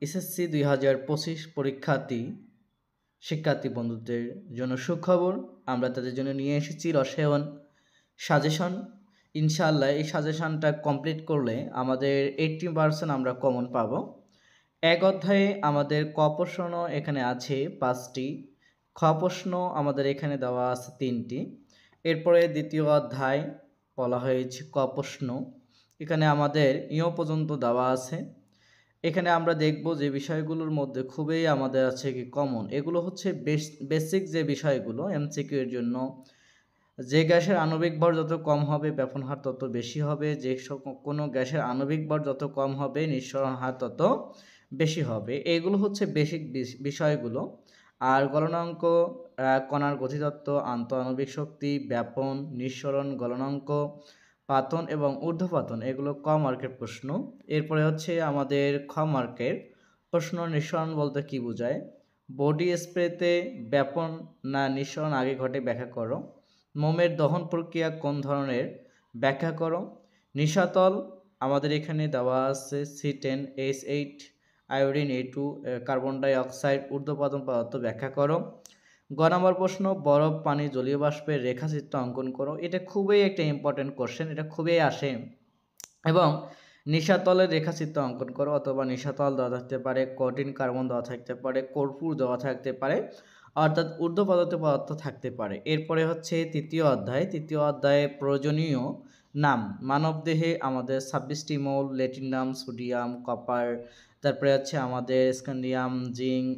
SSC ২০২৫ পরীক্ষার্থী শিক্ষার্থী বন্ধুদের জন্য সুখবর। আমরা তাদের জন্য নিয়ে এসেছি রসায়ন সাজেশন। ইনশাআল্লাহ এই সাজেশনটা কমপ্লিট করলে আমাদের 80% আমরা কমন পাবো। এক অধ্যায়ে আমাদের ক প্রশ্ন এখানে আছে 5টি, খ প্রশ্ন আমাদের এখানে দেওয়া আছে 3টি। এরপরে দ্বিতীয় অধ্যায় বলা হয়েছে ক প্রশ্ন, এখানে আমাদের ইয় পর্যন্ত দেওয়া আছে। এখানে আমরা দেখব যে বিষয়গুলোর মধ্যে খুবই আমাদের আছে কি কমন, এগুলো হচ্ছে বেসিক যে বিষয়গুলো এমসিকিউ এর জন্য। যে গ্যাসের আণবিক ভর যত কম হবে ব্যাপন হার তত বেশি হবে, যে কোনো গ্যাসের আণবিক ভর যত কম হবে নিঃসরণ হার তত বেশি হবে। এগুলো হচ্ছে বেসিক বিষয়গুলো। আর গলনাঙ্ক, কণার গতিতত্ত্ব, আন্তঃআণবিক শক্তি, ব্যাপন, নিঃসরণ, গলনাঙ্ক, পাতন এবং ঊর্ধ্বপাতন এগুলো ক মার্কের প্রশ্ন। এরপরে হচ্ছে আমাদের খ মার্কের প্রশ্ন, নিঃসরণ বলতে কি বোঝায়, বডি স্প্রেতে ব্যাপন না নিঃসরণ আগে ঘটে ব্যাখ্যা করো, মোমের দহন প্রক্রিয়া কোন ধরনের ব্যাখ্যা করো, নিশাতল আমাদের এখানে দেওয়া আছে C10H8 iodine A2 carbon die oxide ঊর্ধ্বপাতন পদার্থ ব্যাখ্যা করো। গ নম্বর প্রশ্ন, বরফ পানি জলীয় বাষ্পের রেখাচিত্র অঙ্কন করো। এটা খুবই একটা ইম্পর্টেন্ট কোশ্চেন, এটা খুবই আসে। এবং নিশাতলের রেখাচিত্র অঙ্কন করো, অথবা নিশাতল দেওয়া থাকতে পারে, কঠিন কার্বন দেওয়া থাকতে পারে, কর্পূর দেওয়া থাকতে পারে, অর্থাৎ ঊর্ধ্বপাতন পদার্থ থাকতে পারে। এরপরে হচ্ছে তৃতীয় অধ্যায়ে প্রয়োজনীয় নাম। মানবদেহে আমাদের 26টি মৌল, লেটিনাম, সোডিয়াম, কপার, তারপরে হচ্ছে আমাদের স্ক্যান্ডিয়াম, জিঙ্ক,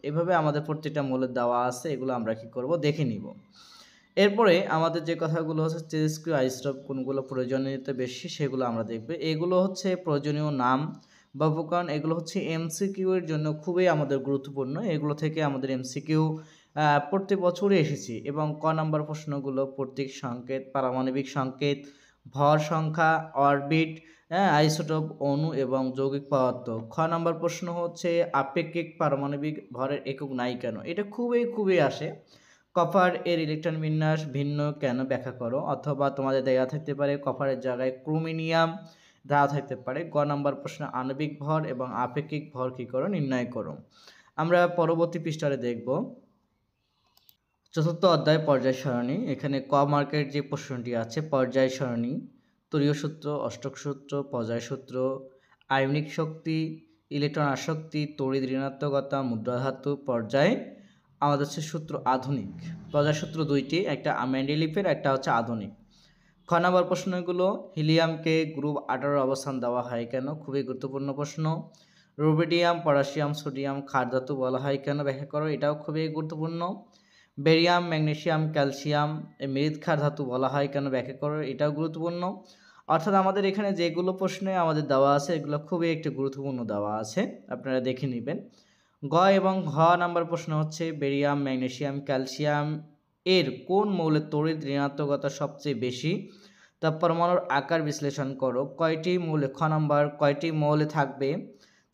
এভাবে আমাদের প্রত্যেকটা মৌলের দেওয়া আছে। এগুলো আমরা কি করব দেখে নিব। এরপরে আমাদের যে কথাগুলো হচ্ছে তেজস্ক্রিয় আইসোটোপ কোনগুলো প্রয়োজনীয়তা বেশি সেগুলো আমরা দেখব। এগুলো হচ্ছে প্রয়োজনীয় নাম বা উপকরণ, এগুলো হচ্ছে এমসিকিউ এর জন্য খুবই আমাদের গুরুত্বপূর্ণ। এগুলো থেকে আমাদের এমসিকিউ প্রতি বছরই এসেছি। এবং ক নাম্বার প্রশ্নগুলো প্রতীক সংকেত, পারমাণবিক সংকেত, ভর সংখ্যা, অরবিট, আইসোটোপ, অণু এবং যৌগিক পদার্থ। খ নাম্বার প্রশ্ন হচ্ছে আপেক্ষিক পারমাণবিক ভরের একক নাই কেন, এটা খুবই আসে। কপার এর ইলেকট্রন বিন্যাস ভিন্ন কেন ব্যাখ্যা করো, অথবা তোমাদের দেওয়া থাকতে পারে কপারের জায়গায় ক্রোমিনিয়াম দেওয়া থাকতে পারে। গ নাম্বার প্রশ্ন আণবিক ভর এবং আপেক্ষিক ভর কী করো নির্ণয় করো। আমরা পরবর্তী পৃষ্ঠারে দেখব চতুর্থ অধ্যায় পর্যায় সারণী। এখানে ক মার্কের যে প্রশ্নটি আছে পর্যায় সারণী, তড়িৎ সূত্র, অষ্টক সূত্র, পর্যায় সূত্র, আয়নিক শক্তি, ইলেকট্রন আসক্তি, তড়িৎ ঋণাত্মকতা, মুদ্রাধাতু, পর্যায় আমাদের হচ্ছে সূত্র আধুনিক। পর্যায় সূত্র দুইটি, একটা মেন্ডেলিফের, একটা হচ্ছে আধুনিক। খ নম্বর প্রশ্নগুলো, হিলিয়ামকে গ্রুপ 18 অবস্থান দেওয়া হয় কেন, খুবই গুরুত্বপূর্ণ প্রশ্ন। রুবিডিয়াম, পটাশিয়াম, সোডিয়াম ক্ষার ধাতু বলা হয় কেন ব্যাখ্যা করো, এটাও খুবই গুরুত্বপূর্ণ। বেরিয়াম, ম্যাগনেসিয়াম, ক্যালসিয়াম মৃৎ ক্ষার ধাতু বলা হয় কেন ব্যাখ্যা করো, এটাও গুরুত্বপূর্ণ। অর্থাৎ আমাদের এখানে যেগুলো প্রশ্নে আমাদের দেওয়া আছে এগুলো খুবই একটি গুরুত্বপূর্ণ দেওয়া আছে, আপনারা দেখে নেবেন। গ এবং ঘ নাম্বার প্রশ্ন হচ্ছে বেরিয়াম, ম্যাগনেসিয়াম, ক্যালসিয়াম এর কোন মৌলের তড়িৎ ঋণাত্মকতা সবচেয়ে বেশি, তা পরমাণুর আকার বিশ্লেষণ করো। কয়টি মৌলে, খ নাম্বার কয়টি মৌলে থাকবে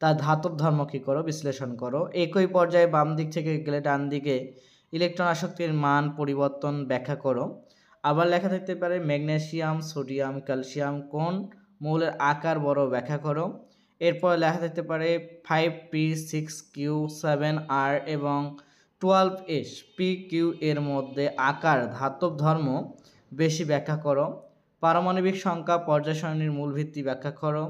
তার ধাতব ধর্ম কী করো বিশ্লেষণ করো। একই পর্যায়ে বাম দিক থেকে গেলে ডান দিকে ইলেকট্রন আসক্তির মান পরিবর্তন ব্যাখ্যা করো। আবার লেখা থাকতে পারে ম্যাগনেসিয়াম, সোডিয়াম, ক্যালসিয়াম কোন মৌলের আকার বড় ব্যাখ্যা করো। এরপর লেখা থাকতে পারে 5p6q7r এবং 12spq এর মধ্যে আকার ধাতব ধর্ম বেশি ব্যাখ্যা করো। পারমাণবিক সংখ্যা পর্যায় সারণীর মূল ভিত্তি ব্যাখ্যা করো।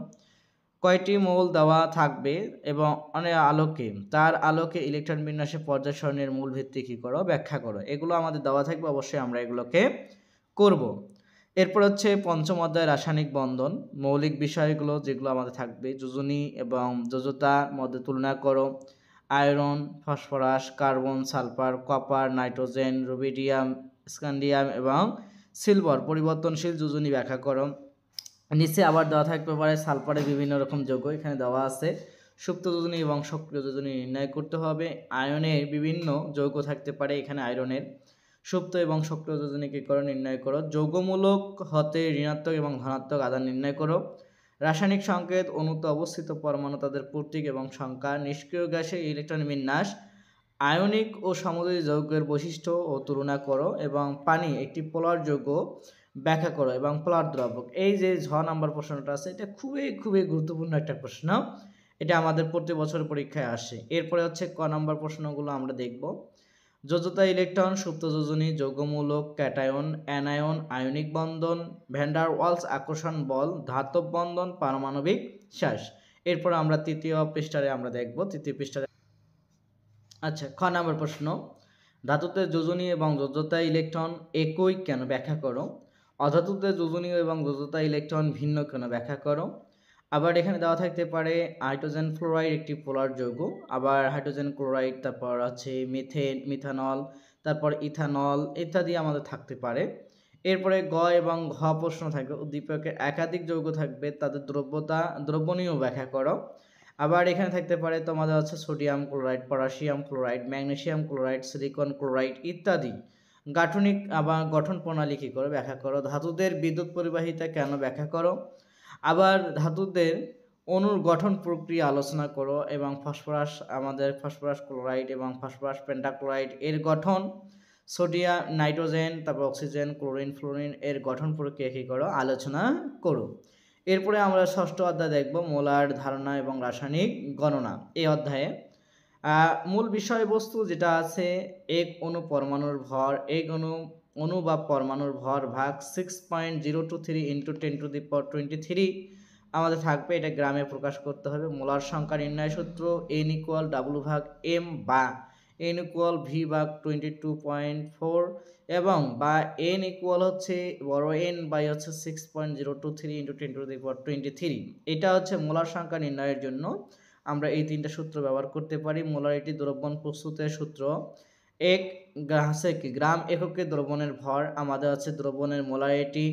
কয়টি মৌল দেওয়া থাকবে এবং অনেক আলোকে তার আলোকে ইলেকট্রন বিন্যাসে পর্যায় সারণীর মূল ভিত্তি কী করো ব্যাখ্যা করো। এগুলো আমাদের দেওয়া থাকবে, অবশ্যই আমরা এগুলোকে করব। এরপর হচ্ছে পঞ্চম অধ্যায় রাসায়নিক বন্ধন, মৌলিক বিষয়গুলো যেগুলো আমাদের থাকবে যোজনী এবং যোজতার মধ্যে তুলনা করো। Iron, phosphorus, carbon, sulphur, copper, nitrogen, rubidium, scandium এবং সিলভার পরিবর্তনশীল যোজনী ব্যাখ্যা করো। নিচে আবার দেওয়া থাকতে পারে সালফারের বিভিন্ন রকম যৌগ, এখানে দেওয়া আছে সুপ্ত যোজনী এবং সক্রিয় যোজনী নির্ণয় করতে হবে। আয়নের বিভিন্ন যৌগ থাকতে পারে, এখানে আয়রনের সুপ্ত এবং সক্রিয় যোজনী কী করো নির্ণয় করো। যৌগমূলক হতে ঋণাত্মক এবং ধনাত্মক আধান নির্ণয় করো। রাসায়নিক সংকেত, অণুতে অবস্থিত পরমাণু তাদের প্রতীক এবং সংখ্যা। নিষ্ক্রিয় গ্যাসে ইলেকট্রন বিন্যাস, আয়নিক ও সমযোজী যৌগের বৈশিষ্ট্য ও তুলনা করো। এবং পানি একটি পোলার যৌগ ব্যাখ্যা করো এবং পোলার দ্রাবক। এই যে ঝ নাম্বার প্রশ্নটা আছে এটা খুবই গুরুত্বপূর্ণ একটা প্রশ্ন। এটা আমাদের প্রতি বছর পরীক্ষায় আসে। এরপরে হচ্ছে ক নম্বর প্রশ্নগুলো আমরা দেখব। যোজ্যতা ইলেকট্রন, সুপ্ত যোজনী, যৌগমূলক, ক্যাটায়ন, অ্যানায়ন, আয়নিক বন্ধন, ভ্যান ডার ওয়ালস আকর্ষণ বল, ধাতব বন্ধন, পারমাণবিক শ্বাস। এরপর আমরা তৃতীয় পৃষ্ঠারে আমরা দেখব। তৃতীয় পৃষ্ঠারে আচ্ছা, খ নম্বর প্রশ্ন, ধাতুতে যোজনী এবং যোজ্যতা ইলেকট্রন একই কেন ব্যাখ্যা করো। অধাতুতে যোজনী এবং যোজ্যতা ইলেকট্রন ভিন্ন কেন ব্যাখ্যা করো। আবার এখানে দেওয়া থাকতে পারে হাইড্রোজেন ফ্লোরাইড একটি পোলার যৌগ, আবার হাইড্রোজেন ক্লোরাইড, তারপর আছে মিথেন, মিথানল, তারপর ইথানল ইত্যাদি আমাদের থাকতে পারে। এরপরে গ এবং ঘ প্রশ্ন থাকবে, উদ্দীপকের একাধিক যৌগ থাকবে, তাদের দ্রবণীয় ব্যাখ্যা করো। আবার এখানে থাকতে পারে তোমাদের হচ্ছে sodium chloride, potassium chloride, magnesium chloride, silicon chloride ইত্যাদি গাঠনিক আবার গঠন প্রণালী কী করে ব্যাখ্যা করো। ধাতুদের বিদ্যুৎ পরিবাহিতা কেন ব্যাখ্যা করো। আবার ধাতুদের অণুর গঠন প্রক্রিয়া আলোচনা করো এবং ফসফরাস ক্লোরাইড এবং ফসফরাস পেন্টাক্লোরাইড এর গঠন, সোডিয়াম, নাইট্রোজেন, তারপর অক্সিজেন, ক্লোরিন, ফ্লোরিন এর গঠন প্রক্রিয়া কী করো আলোচনা করো। এরপরে আমরা ষষ্ঠ অধ্যায় দেখব, মোলার ধারণা এবং রাসায়নিক গণনা। এই অধ্যায়ে মূল বিষয়বস্তু যেটা আছে, এক অণু পরমাণুর ভর, এক অণু বা পরমাণুর ভর ভাগ 6.023 × 10⁻23 আমাদের থাকবে। এটা গ্রামে প্রকাশ করতে হবে। মোলার সংখ্যা নির্ণয় সূত্র N = W/M বা N = V/22.4 এবং বা N হচ্ছে বড় N বাই হচ্ছে 6.023 × 10⁻23। এটা হচ্ছে মোলার সংখ্যা নির্ণয়ের জন্য আমরা এই তিনটা সূত্র ব্যবহার করতে পারি। মোলারিটি দ্রবণ প্রস্তুতের সূত্র, এক গ্রাম এককে দ্রবণের ভর, আমাদের আছে দ্রবণের মোলারিটি,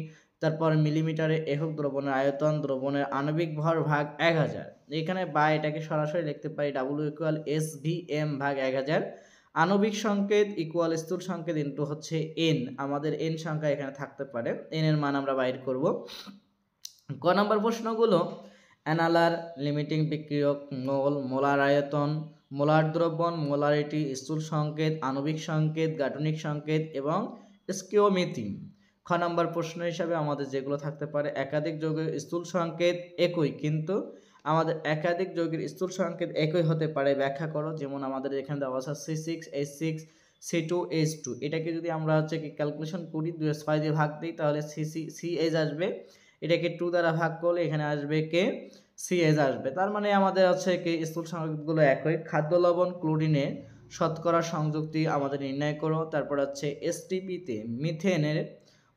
তারপর মিলিমিটারে একক দ্রবণের আয়তন, দ্রবণের আণবিক ভর ভাগ 1000। এখানে বা এটাকে সরাসরি লিখতে পারি W = SVM/1000। আণবিক সংকেত ইকুয়াল স্থূল সংকেত ইনটু হচ্ছে N, আমাদের N সংখ্যা এখানে থাকতে পারে, N এর মান আমরা বাইর করব। ক নম্বর প্রশ্নগুলো, অ্যানালার, লিমিটিং বিক্রিয়ক, মোল, মোলার আয়তন, মোলার দ্রবণ, মোলারিটি, স্থূল সংকেত, আণবিক সংকেত, গাঠনিক সংকেত এবং স্কিওমিতি। খ নম্বর প্রশ্ন হিসাবে আমাদের যেগুলো থাকতে পারে, একাধিক যৌগের স্থূল সংকেত একই, কিন্তু আমাদের একাধিক যৌগের স্থূল সংকেত একই হতে পারে ব্যাখ্যা করো। যেমন আমাদের এখানে দেওয়া আছে C6H6 C2H2, এটাকে যদি আমরা হচ্ছে কি ক্যালকুলেশন করি 2/6 দিয়ে ভাগ দিই তাহলে CH আসবে, এটাকে 2 দ্বারা ভাগ করলে এখানে আসবে কে CH আসবে। তার মানে আমাদের হচ্ছে কি স্থূল সংকেতগুলো একই। খাদ্য লবণ ক্লোরিনের শতকরা সংযুক্তি আমাদের নির্ণয় করো। তারপর হচ্ছে STP-তে মিথেনের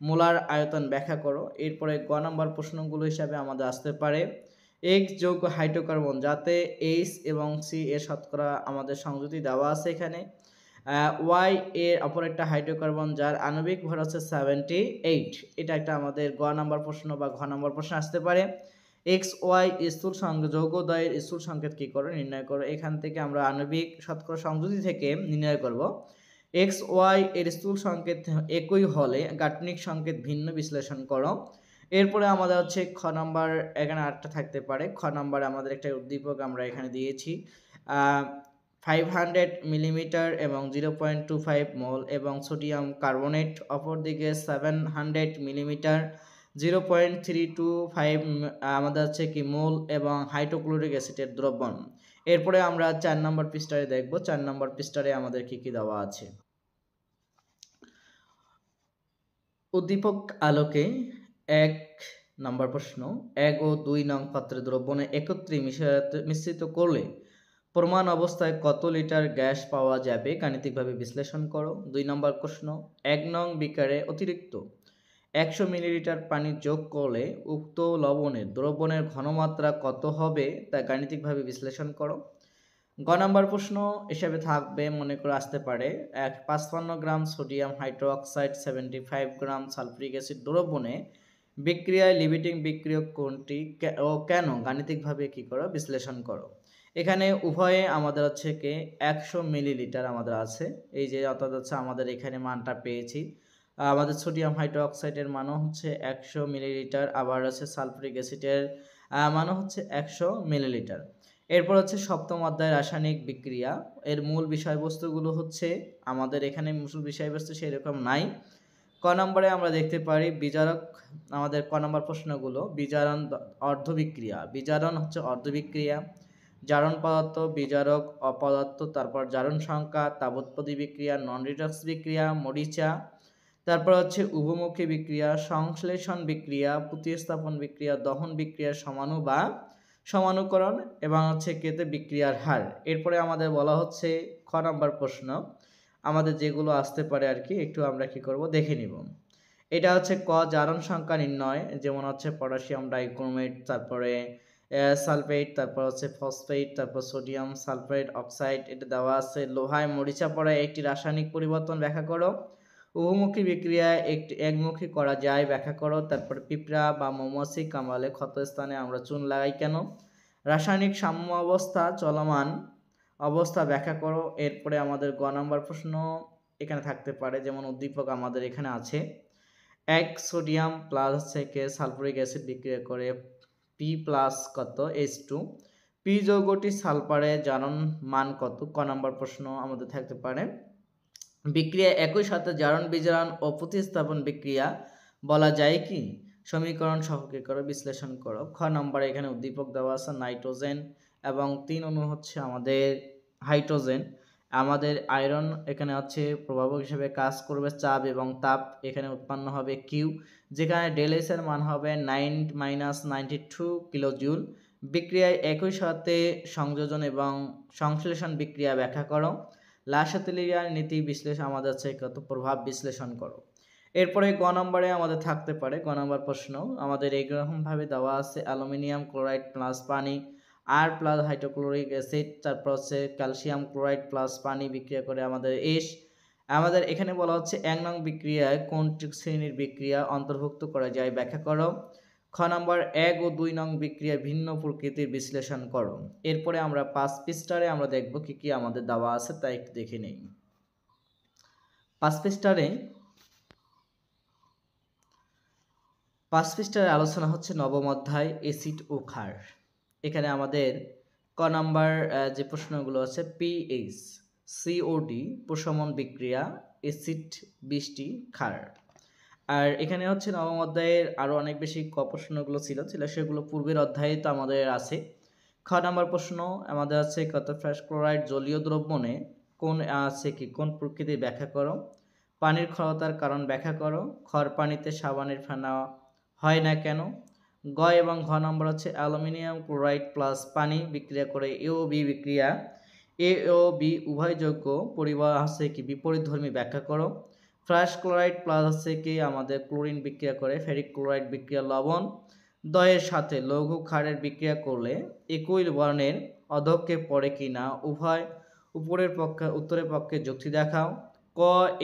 মোলার আয়তন ব্যাখ্যা করো। এরপরে গ নম্বর প্রশ্নগুলো হিসাবে আমাদের আসতে পারে, X যৌগ হাইড্রোকার্বন যাতে H এবং C এর শতকরা আমাদের সংযুক্তি দেওয়া আছে এখানে। Y এর অপর একটা হাইড্রোকার্বন যার আণবিক ভর হচ্ছে 78, এটা একটা আমাদের গ নম্বর প্রশ্ন বা ঘ নম্বর প্রশ্ন আসতে পারে। XY স্থূল যৌগদ্বয়ের স্থূল সংকেত কী করো নির্ণয় করো। এখান থেকে আমরা আণবিক শতকরা সংযুতি থেকে নির্ণয় করব। XY এর স্থূল সংকেত একই হলে গাঠনিক সংকেত ভিন্ন বিশ্লেষণ করো। এরপরে আমাদের হচ্ছে খ নম্বর, এখানে আরেকটা থাকতে পারে। খ নম্বরে আমাদের একটা উদ্দীপক আমরা এখানে দিয়েছি, 500 মিলিমিটার এবং 0.25 মোল এবং সোডিয়াম কার্বনেট, অপরদিকে 700 মিলিমিটার 0.325 আমাদের হচ্ছে কি মোল এবং হাইড্রোক্লোরিক অ্যাসিডের দ্রবণ। এরপরে আমরা 4 নম্বর পৃষ্ঠায় দেখব। 4 নম্বর পৃষ্ঠারে আমাদের কি কি দেওয়া আছে। উদ্দীপক আলোকে 1 নম্বর প্রশ্ন, 1 ও 2 নং পাত্রে দ্রবণে একত্রে মিশ্রিত করলে প্রমাণ অবস্থায় কত লিটার গ্যাস পাওয়া যাবে গাণিতিকভাবে বিশ্লেষণ করো। 2 নম্বর প্রশ্ন, 1 নং বিকারে অতিরিক্ত 100 মিলিলিটার পানি যোগ করলে উক্ত লবণের দ্রবণের ঘনমাত্রা কত হবে তা গাণিতিকভাবে বিশ্লেষণ করো। গ নম্বর প্রশ্ন হিসেবে থাকবে, মনে করে আসতে পারে, 55 gram sodium hydroxide 75 gram sulphuric acid দ্রবণে বিক্রিয়ায় লিমিটিং বিক্রিয়ক কোনটি ও কেন গাণিতিকভাবে কী করো বিশ্লেষণ করো। এখানে উভয়ে আমাদের হচ্ছে কি 100 মিলিলিটার আমাদের আছে, এই যে অর্থাৎ হচ্ছে আমাদের এখানে মানটা পেয়েছি। আমাদের সোডিয়াম হাইড্রোক্সাইডের মানও হচ্ছে 100 মিলিলিটার, আবার আছে সালফিউরিক অ্যাসিডের মানও হচ্ছে 100 মিলিলিটার। এরপর হচ্ছে সপ্তম অধ্যায় রাসায়নিক বিক্রিয়া, এর মূল বিষয়বস্তুগুলো হচ্ছে আমাদের এখানে মূল বিষয়বস্তু সেরকম নাই। ক নম্বরে আমরা দেখতে পারি বিজারক, আমাদের ক নম্বর প্রশ্নগুলো, বিজারণ অর্ধবিক্রিয়া, বিজারণ হচ্ছে অর্ধবিক্রিয়া, জারণ পদার্থ, বিজারক, অপদার্থ, তারপর জারণ সংখ্যা, তাপোৎপদী বিক্রিয়া, নন রিডক্স বিক্রিয়া, মরিচা, তারপর হচ্ছে উভমুখী বিক্রিয়া, সংশ্লেষণ বিক্রিয়া, প্রতিস্থাপন বিক্রিয়া, দহন বিক্রিয়া, সমাণু বা সমানুকরণ এবং হচ্ছে কেতে বিক্রিয়ার হার। এরপরে আমাদের বলা হচ্ছে খ নাম্বার প্রশ্ন, আমাদের যেগুলো আসতে পারে আর কি একটু আমরা কি করব দেখে নিব। এটা হচ্ছে ক জারণ সংখ্যা নির্ণয়, যেমন হচ্ছে পটাশিয়াম ডাইক্রোমেট, তারপরে সালফেট, তারপর হচ্ছে ফসফেট, তারপর সোডিয়াম সালফেট অক্সাইড, এটা দেওয়া আছে। লোহায় মরিচা পড়ায় একটি রাসায়নিক পরিবর্তন ব্যাখ্যা করো। উভমুখী বিক্রিয়ায় একটি একমুখী করা যায় ব্যাখ্যা করো। তারপর পিঁপড়া বা মৌমাছি কামড়ালে ক্ষতস্থানে আমরা চুন লাগাই কেন? রাসায়নিক সাম্য অবস্থা চলমান অবস্থা ব্যাখ্যা করো। এরপরে আমাদের গ নাম্বার প্রশ্ন এখানে থাকতে পারে, যেমন উদ্দীপক আমাদের এখানে আছে, এক সোডিয়াম প্লাস হচ্ছে সালফুরিক অ্যাসিড বিক্রিয়া করে পি প্লাস কত H2, পি যৌগটি সালফারে জারণ মান কত? ক নাম্বার প্রশ্ন আমাদের থাকতে পারে, বিক্রিয়া একই সাথে জারণ বিজারণ ও প্রতিস্থাপন বিক্রিয়া বলা যায় কি? সমীকরণ সহকে করো, বিশ্লেষণ করো। খ নম্বরে এখানে উদ্দীপক দেওয়া আছে নাইট্রোজেন এবং 3 অণু হচ্ছে আমাদের হাইড্রোজেন। আমাদের আয়রন এখানে হচ্ছে প্রভাবক হিসেবে কাজ করবে, চাপ এবং তাপ এখানে উৎপন্ন হবে কিউ, যেখানে ডেল এর মান হবে 9-92 কিলোজুল। বিক্রিয়ায় একই সাথে সংযোজন এবং সংশ্লেষণ বিক্রিয়া ব্যাখ্যা করো। লাসেতেলিয়ার নীতি বিশ্লেষণ আমাদের আছে কত প্রভাব বিশ্লেষণ করো। এরপরে গ নম্বরে আমাদের থাকতে পারে, গ নম্বর প্রশ্ন আমাদের এইরকম ভাবে দেওয়া আছে, অ্যালুমিনিয়াম ক্লোরাইড প্লাস পানি আর প্লাস হাইড্রোক্লোরিক অ্যাসিড, তারপর হচ্ছে ক্যালসিয়াম ক্লোরাইড প্লাস পানি বিক্রিয়া করে আমাদের এস। আমাদের এখানে বলা হচ্ছে 1 নং বিক্রিয়ায় কোন শ্রেণীর বিক্রিয়া অন্তর্ভুক্ত করা যায় ব্যাখ্যা করো। খ নম্বর 1 ও 2 নং বিক্রিয়া ভিন্ন প্রকৃতির বিশ্লেষণ করো। এরপরে আমরা 5 পৃষ্ঠারে আমরা দেখব কি কি আমাদের দেওয়া আছে তা একটু দেখে নেই। 5 পৃষ্ঠার আলোচনা হচ্ছে নবম অধ্যায় অ্যাসিড ও ক্ষার। এখানে আমাদের ক নাম্বার যে প্রশ্নগুলো আছে, পিএইচ, সিওডি প্রশমন বিক্রিয়া, অ্যাসিড বৃষ্টি, ক্ষার। আর এখানে হচ্ছে নবম অধ্যায়ের আরো অনেক বেশি ক প্রশ্নগুলো ছিল সেগুলো পূর্বের অধ্যায়ে তো আমাদের আছে। খ নাম্বার প্রশ্ন আমাদের আছে কত ফ্রেশ ক্লোরাইড জলীয় দ্রবণে কোন আছে কি কোন প্রকৃতির ব্যাখ্যা করো। পানির ক্ষরতার কারণ ব্যাখ্যা করো। খর পানিতে সাবানের ফেনা হয় না কেন? গ এবং ঘ নম্বর হচ্ছে অ্যালুমিনিয়াম ক্লোরাইড প্লাস পানি বিক্রিয়া করে এ ও বি বিক্রিয়া, এ ও বি উভয় যৌগ পরিবার আছে কি বিপরীতধর্মী ব্যাখ্যা করো। ফ্রেশ ক্লোরাইড প্লাস হচ্ছে কি আমাদের ক্লোরিন বিক্রিয়া করে ফেরিক ক্লোরাইড বিক্রিয়া লবণ দয়ের সাথে লৌহ ক্ষারের বিক্রিয়া করলে একই বর্ণের অধক্ষে পড়ে কি না উভয় উপরের পক্ষে উত্তরের পক্ষে যুক্তি দেখাও। ক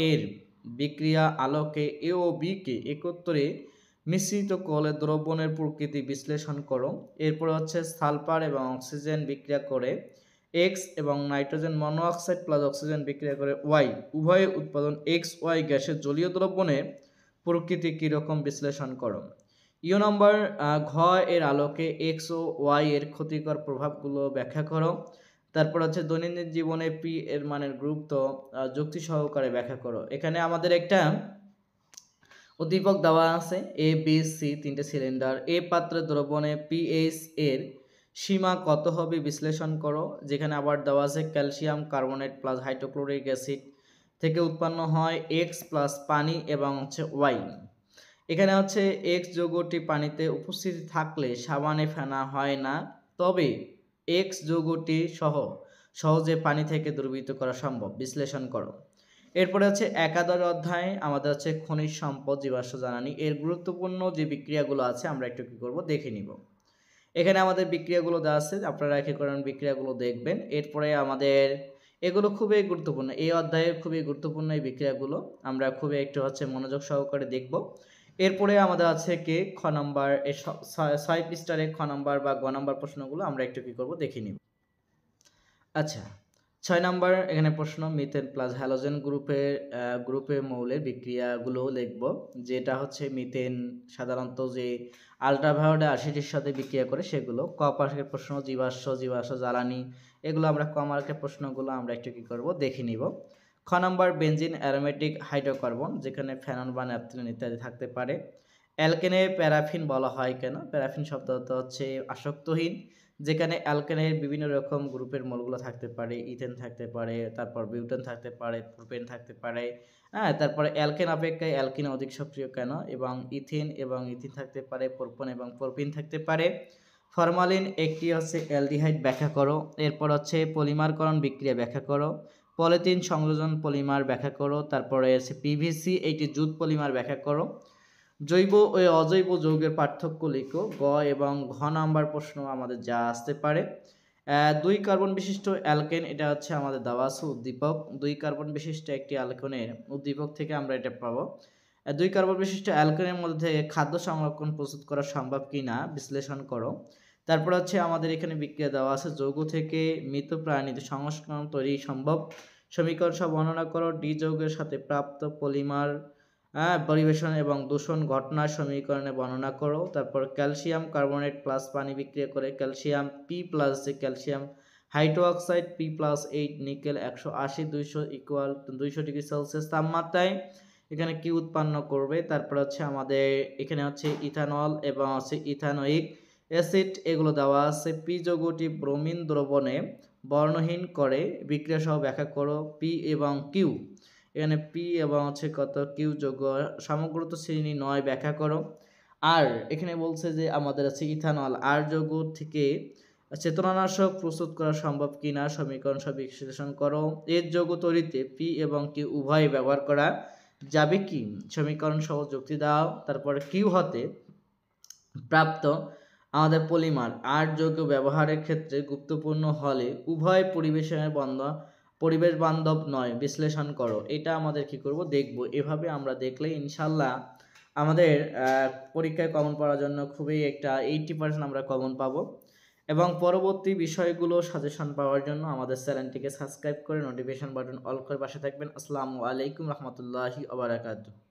এর বিক্রিয়া আলোকে এ ও বি কে একত্রে মিশ্রিত করলে দ্রবণের প্রকৃতি বিশ্লেষণ করো। এরপর হচ্ছে সালফার এবং অক্সিজেন বিক্রিয়া করে এক্স এবং নাইট্রোজেন মনোঅক্সাইড প্লাস অক্সিজেন বিক্রিয়া করে ওয়াই, উভয় উৎপাদন এক্স ওয়াই গ্যাসের জলীয় দ্রবণের প্রকৃতি কীরকম বিশ্লেষণ করো। ইউ নম্বর ঘ এর আলোকে এক্স ও ওয়াই এর ক্ষতিকর প্রভাবগুলো ব্যাখ্যা করো। তারপর হচ্ছে দৈনন্দিন জীবনে পি এর মানের গুরুত্ব যুক্তি সহকারে ব্যাখ্যা করো। এখানে আমাদের একটা উদ্দীপক দেওয়া আছে, এ বি সি তিনটে সিলিন্ডার, এ পাত্রে দ্রবণে পিএইচ এর সীমা কত হবে বিশ্লেষণ করো। যেখানে আবার দেওয়া আছে calcium carbonate plus hydrochloric acid থেকে উৎপন্ন হয় এক্স প্লাস পানি এবং হচ্ছে ওয়াই। এখানে হচ্ছে এক্স যৌগটি পানিতে উপস্থিতি থাকলে সাবানে ফেনা হয় না, তবে এক্স যৌগটি সহজে পানি থেকে দ্রবীভূত করা সম্ভব বিশ্লেষণ করো। এরপরে হচ্ছে একাদশ অধ্যায় আমাদের হচ্ছে খনিজ সম্পদ জীবাশ্ম জ্বালানি, এর গুরুত্বপূর্ণ যে বিক্রিয়াগুলো আছে আমরা একটু কি করব দেখে নিব। এখানে আমাদের বিক্রিয়াগুলো দেওয়া আছে, আপনারা কি করেন বিক্রিয়াগুলো দেখবেন। এরপরে আমাদের এগুলো খুবই গুরুত্বপূর্ণ, এই অধ্যায়ের খুবই গুরুত্বপূর্ণ এই বিক্রিয়াগুলো আমরা খুবই একটু হচ্ছে মনোযোগ সহকারে দেখব। এরপরে আমাদের আছে কি খ নাম্বার 6 পৃষ্ঠারে খ নাম্বার বা গ নাম্বার প্রশ্নগুলো আমরা একটু কি করব দেখে নিব। আচ্ছা 6 নাম্বার এখানে প্রশ্ন, মিথেন প্লাস হ্যালোজেন গ্রুপের মৌলের বিক্রিয়াগুলো লিখব। যেটা হচ্ছে মিথেন সাধারণত যে আলট্রাভায়োলেট অ্যাসিডের সাথে বিক্রিয়া করে সেগুলো। ক মার্কের প্রশ্ন জীবাশ্ম জ্বালানি, এগুলো আমরা ক মার্কের প্রশ্নগুলো আমরা একটু কি করব দেখে নিব। খ নাম্বার বেনজিন অ্যারোমেটিক হাইড্রোকার্বন, যেখানে ফেনল বা ন্যাপথলিন ইত্যাদি থাকতে পারে। অ্যালকেনে প্যারাফিন বলা হয় কেন? প্যারাফিন শব্দটা হচ্ছে আসক্তহীন, যেখানে অ্যালকেনের বিভিন্ন রকম গ্রুপের মলগুলো থাকতে পারে, ইথেন থাকতে পারে, তারপর বিউটেন থাকতে পারে, প্রোপেন থাকতে পারে। হ্যাঁ, তারপরে অ্যালকেন অপেক্ষায় অ্যালকিন অধিক সক্রিয় কেন? এবং ইথিন থাকতে পারে, প্রোপন এবং প্রোপিন থাকতে পারে। ফরমালিন একটি হচ্ছে অ্যালডিহাইড ব্যাখ্যা করো। এরপর হচ্ছে পলিমারকরণ বিক্রিয়া ব্যাখ্যা করো। পলিথিন সংযোজন পলিমার ব্যাখ্যা করো। তারপরে আছে পিভিসি একটি জুট পলিমার ব্যাখ্যা করো। জৈব ও অজৈব যৌগের পার্থক্য লিখো। গ এবং ঘ নাম্বার প্রশ্ন আমাদের যা আসতে পারে। 2 কার্বন বিশিষ্ট অ্যালকেন, এটা হচ্ছে আমাদের দেওয়া আছে উদ্দীপক। 2 কার্বন বিশিষ্ট একটি অ্যালকেনের উদ্দীপক থেকে আমরা এটা পাবো। 2 কার্বন বিশিষ্ট অ্যালকেনের মধ্যে থেকে খাদ্য সংরক্ষণ প্রস্তুত করা সম্ভব কিনা বিশ্লেষণ করো। তারপর হচ্ছে আমাদের এখানে বিক্রিয়া দেওয়া আছে যৌগ থেকে মৃত প্রাণীতে সংস্করণ তৈরি সম্ভব। সমীকরণ সব বর্ণনা করো। ডি যৌগের সাথে প্রাপ্ত পলিমার পরিবেশন এবং দূষণ ঘটনার সমীকরণে বর্ণনা করো। তারপর ক্যালসিয়াম কার্বনেট প্লাস পানি বিক্রিয়া করে calcium P plus calcium hydroxide P plus 8 nickel 180 200 equal 200 degree Celsius তাপমাত্রায় এখানে কি উৎপন্ন করবে। তারপর হচ্ছে আমাদের এখানে হচ্ছে ইথানল এবং হচ্ছে ইথানোয়িক অ্যাসিড এগুলো দেওয়া আছে। পি যৌগটি ব্রোমিন দ্রবণে বর্ণহীন করে বিক্রিয়া সহ ব্যাখ্যা করো। পি এবং কিউ, এখানে পি এবং হচ্ছে কত কিউ যৌগ সমগ্রত শ্রেণী 9 ব্যাখ্যা করো। আর এখানে বলছে যে আমাদের আছে ইথানল আর যৌগ থেকে চেতনানাশক প্রস্তুত করা সম্ভব কিনা সমীকরণ সব বিশ্লেষণ করো। এর যৌগ তৈরিতে পি এবং কিউ উভয় ব্যবহার করা যাবে কি সমীকরণ সহ যুক্তি দাও। তারপরে কিউ হতে প্রাপ্ত আমাদের পলিমার আর যৌগ ব্যবহারের ক্ষেত্রে গুরুত্বপূর্ণ হলে উভয় পরিবেশ বান্ধব নয় বিশ্লেষণ করো। এটা আমাদের কি করব দেখব। এভাবে আমরা দেখলে ইনশাল্লাহ আমাদের পরীক্ষায় কমন পাওয়ার জন্য খুবই একটা 80% আমরা কমন পাবো। এবং পরবর্তী বিষয়গুলো সাজেশন পাওয়ার জন্য আমাদের চ্যানেলটিকে সাবস্ক্রাইব করে নোটিফিকেশন বাটন অল করে পাশে থাকবেন। আসসালামু আলাইকুম রহমতুল্লাহি ওয়া বারাকাতুহু।